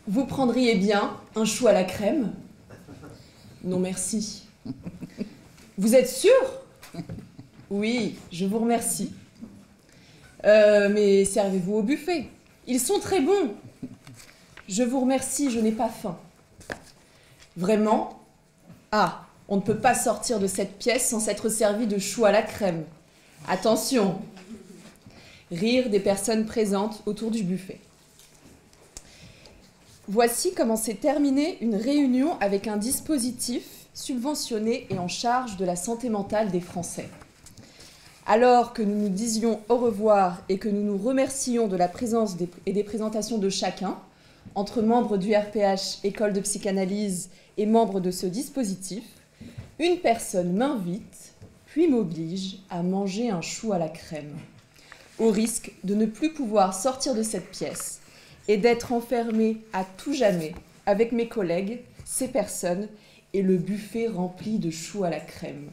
Vous prendriez bien un chou à la crème? Non, merci. Vous êtes sûr? Oui, je vous remercie. Mais servez-vous au buffet. Ils sont très bons. Je vous remercie, je n'ai pas faim. Vraiment? Ah, on ne peut pas sortir de cette pièce sans s'être servi de chou à la crème. Attention! Rire des personnes présentes autour du buffet. Voici comment s'est terminée une réunion avec un dispositif subventionné et en charge de la santé mentale des Français. Alors que nous nous disions au revoir et que nous nous remercions de la présence et des présentations de chacun, entre membres du RPH, école de psychanalyse, et membres de ce dispositif, une personne m'invite, puis m'oblige à manger un chou à la crème, au risque de ne plus pouvoir sortir de cette pièce et d'être enfermée à tout jamais avec mes collègues, ces personnes et le buffet rempli de choux à la crème.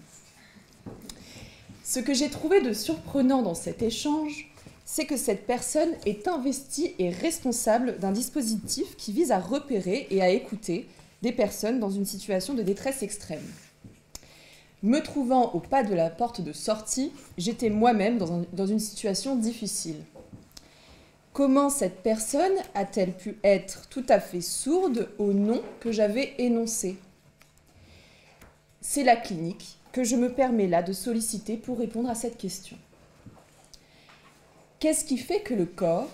Ce que j'ai trouvé de surprenant dans cet échange, c'est que cette personne est investie et responsable d'un dispositif qui vise à repérer et à écouter des personnes dans une situation de détresse extrême. Me trouvant au pas de la porte de sortie, j'étais moi-même dans une situation difficile. Comment cette personne a-t-elle pu être tout à fait sourde au nom que j'avais énoncé? C'est la clinique que je me permets là de solliciter pour répondre à cette question. Qu'est-ce qui fait que le corps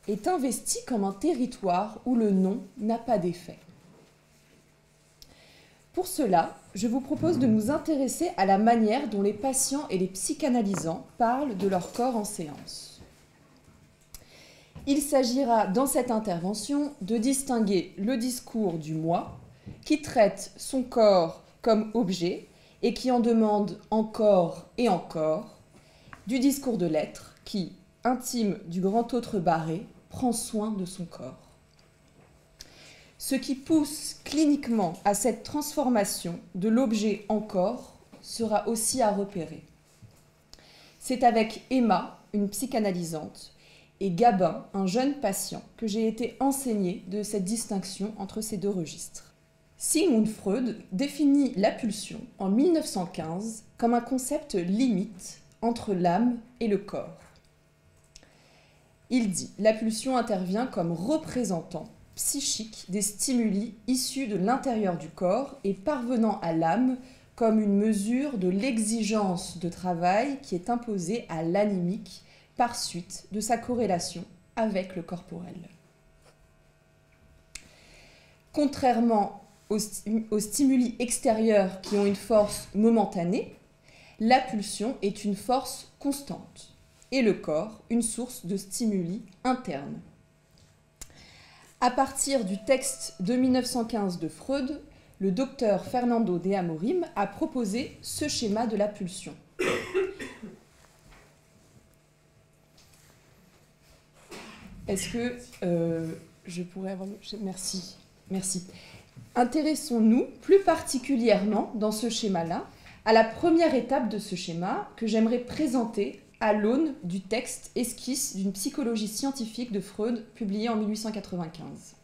est investi comme un territoire où le nom n'a pas d'effet? Pour cela, je vous propose de nous intéresser à la manière dont les patients et les psychanalysants parlent de leur corps en séance. Il s'agira dans cette intervention de distinguer le discours du moi, qui traite son corps comme objet et qui en demande encore et encore, du discours de l'être qui, intime du grand autre barré, prend soin de son corps. Ce qui pousse cliniquement à cette transformation de l'objet en corps sera aussi à repérer. C'est avec Emma, une psychanalysante, et Gabin, un jeune patient, que j'ai été enseignée de cette distinction entre ces deux registres. Sigmund Freud définit la pulsion en 1915 comme un concept limite entre l'âme et le corps. Il dit « La pulsion intervient comme représentant psychique des stimuli issus de l'intérieur du corps et parvenant à l'âme comme une mesure de l'exigence de travail qui est imposée à l'animique par suite de sa corrélation avec le corporel. » Contrairement aux stimuli extérieurs qui ont une force momentanée, la pulsion est une force constante et le corps une source de stimuli internes. À partir du texte de 1915 de Freud, le docteur Fernando de Amorim a proposé ce schéma de la pulsion. Est-ce que je pourrais avoir... Merci. Merci. Intéressons-nous plus particulièrement dans ce schéma-là à la première étape de ce schéma que j'aimerais présenter à l'aune du texte Esquisse d'une psychologie scientifique de Freud, publié en 1895.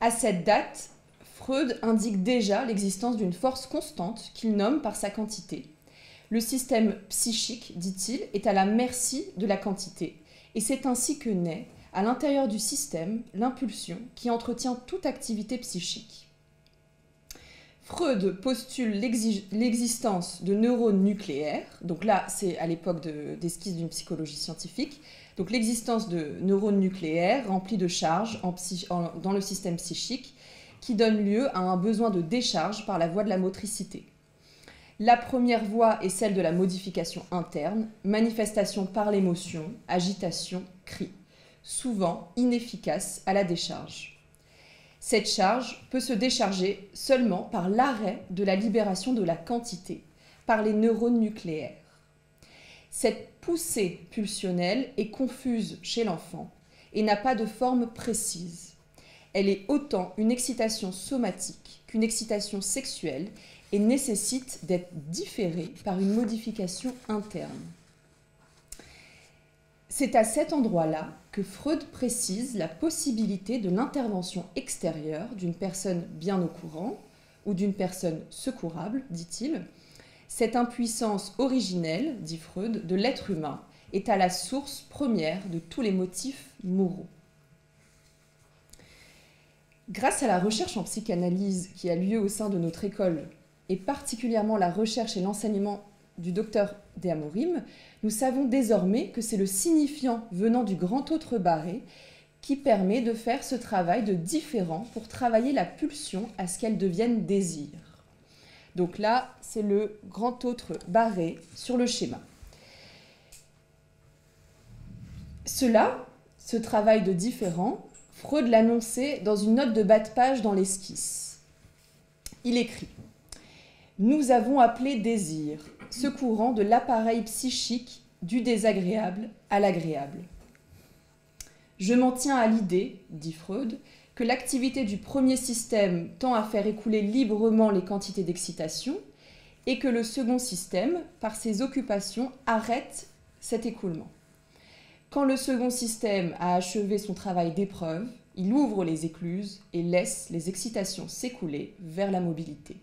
À cette date, Freud indique déjà l'existence d'une force constante qu'il nomme par sa quantité. Le système psychique, dit-il, est à la merci de la quantité, et c'est ainsi que naît, à l'intérieur du système, l'impulsion qui entretient toute activité psychique. Freud postule l'existence de neurones nucléaires, donc là c'est à l'époque d'esquisse d'une psychologie scientifique, donc l'existence de neurones nucléaires remplis de charges dans le système psychique qui donne lieu à un besoin de décharge par la voie de la motricité. La première voie est celle de la modification interne, manifestation par l'émotion, agitation, cri, souvent inefficace à la décharge. Cette charge peut se décharger seulement par l'arrêt de la libération de la quantité, par les neurones nucléaires. Cette poussée pulsionnelle est confuse chez l'enfant et n'a pas de forme précise. Elle est autant une excitation somatique qu'une excitation sexuelle et nécessite d'être différée par une modification interne. C'est à cet endroit-là que Freud précise la possibilité de l'intervention extérieure d'une personne bien au courant ou d'une personne secourable, dit-il. Cette impuissance originelle, dit Freud, de l'être humain est à la source première de tous les motifs moraux. Grâce à la recherche en psychanalyse qui a lieu au sein de notre école, et particulièrement la recherche et l'enseignement du docteur De Amorim, nous savons désormais que c'est le signifiant venant du grand autre barré qui permet de faire ce travail de différent pour travailler la pulsion à ce qu'elle devienne désir. Donc là, c'est le grand autre barré sur le schéma. Ce travail de différent, Freud l'annonçait dans une note de bas de page dans l'esquisse. Il écrit « Nous avons appelé désir ce courant de l'appareil psychique du désagréable à l'agréable. Je m'en tiens à l'idée, dit Freud, que l'activité du premier système tend à faire écouler librement les quantités d'excitation et que le second système, par ses occupations, arrête cet écoulement. Quand le second système a achevé son travail d'épreuve, il ouvre les écluses et laisse les excitations s'écouler vers la mobilité.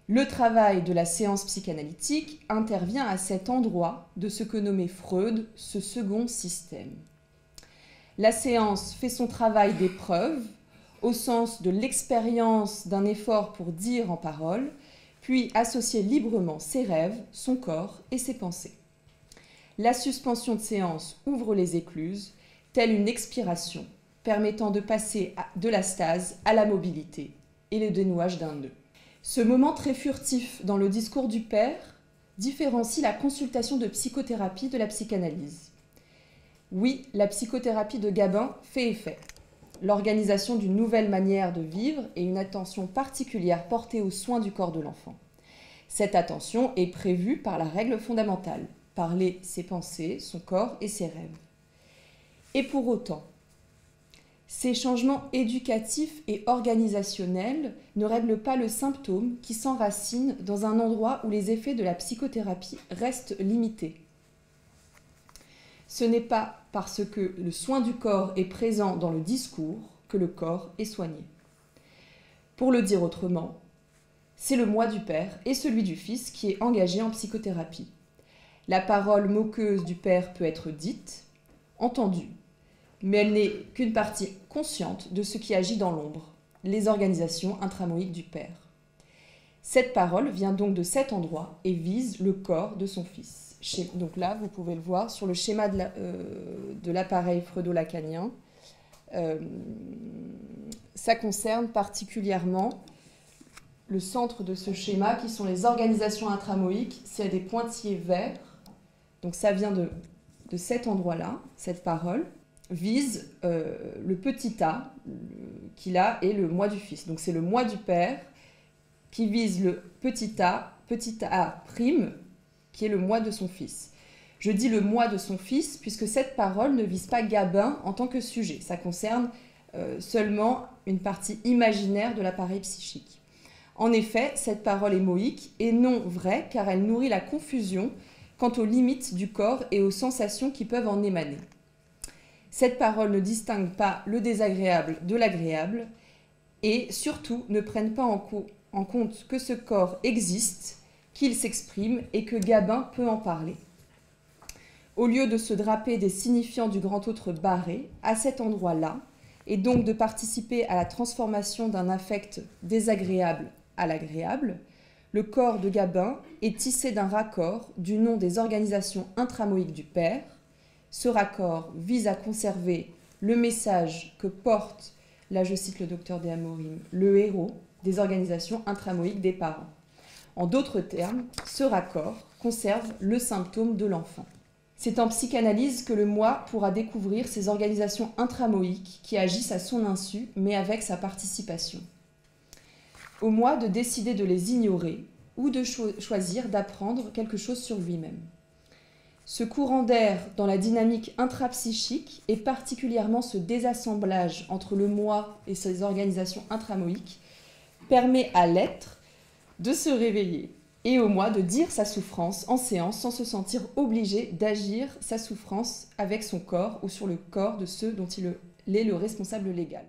Le travail de la séance psychanalytique intervient à cet endroit de ce que nommait Freud ce second système. La séance fait son travail d'épreuve, au sens de l'expérience d'un effort pour dire en parole, puis associer librement ses rêves, son corps et ses pensées. La suspension de séance ouvre les écluses, telle une expiration, permettant de passer de la stase à la mobilité et le dénouage d'un nœud. Ce moment très furtif dans le discours du père différencie la consultation de psychothérapie de la psychanalyse. Oui, la psychothérapie de Gabin fait effet. L'organisation d'une nouvelle manière de vivre et une attention particulière portée aux soins du corps de l'enfant. Cette attention est prévue par la règle fondamentale, parler ses pensées, son corps et ses rêves. Et pour autant, ces changements éducatifs et organisationnels ne règlent pas le symptôme qui s'enracine dans un endroit où les effets de la psychothérapie restent limités. Ce n'est pas parce que le soin du corps est présent dans le discours que le corps est soigné. Pour le dire autrement, c'est le moi du père et celui du fils qui est engagé en psychothérapie. La parole moqueuse du père peut être dite, entendue, mais elle n'est qu'une partie consciente de ce qui agit dans l'ombre, les organisations intramoïques du père. Cette parole vient donc de cet endroit et vise le corps de son fils. Donc là, vous pouvez le voir sur le schéma de l'appareil freudo-lacanien. Ça concerne particulièrement le centre de ce schéma qui sont les organisations intramoïques. C'est des pointillés verts. Donc ça vient de cet endroit-là, cette parole vise le petit a qu'il a et le moi du fils. Donc c'est le moi du père qui vise le petit a prime, qui est le moi de son fils. Je dis le moi de son fils puisque cette parole ne vise pas Gabin en tant que sujet. Ça concerne seulement une partie imaginaire de l'appareil psychique. En effet, cette parole est moïque et non vraie car elle nourrit la confusion quant aux limites du corps et aux sensations qui peuvent en émaner. Cette parole ne distingue pas le désagréable de l'agréable et surtout ne prenne pas en compte que ce corps existe, qu'il s'exprime et que Gabin peut en parler. Au lieu de se draper des signifiants du grand autre barré, à cet endroit-là, et donc de participer à la transformation d'un affect désagréable à l'agréable, le corps de Gabin est tissé d'un raccord du nom des organisations intramoïques du père. Ce raccord vise à conserver le message que porte, là je cite le docteur De Amorim, le héros des organisations intramoïques des parents. En d'autres termes, ce raccord conserve le symptôme de l'enfant. C'est en psychanalyse que le moi pourra découvrir ces organisations intramoïques qui agissent à son insu, mais avec sa participation. Au moi de décider de les ignorer ou de choisir d'apprendre quelque chose sur lui-même. Ce courant d'air dans la dynamique intrapsychique et particulièrement ce désassemblage entre le moi et ses organisations intramoïques permet à l'être de se réveiller et au moi de dire sa souffrance en séance sans se sentir obligé d'agir sa souffrance avec son corps ou sur le corps de ceux dont il est le responsable légal.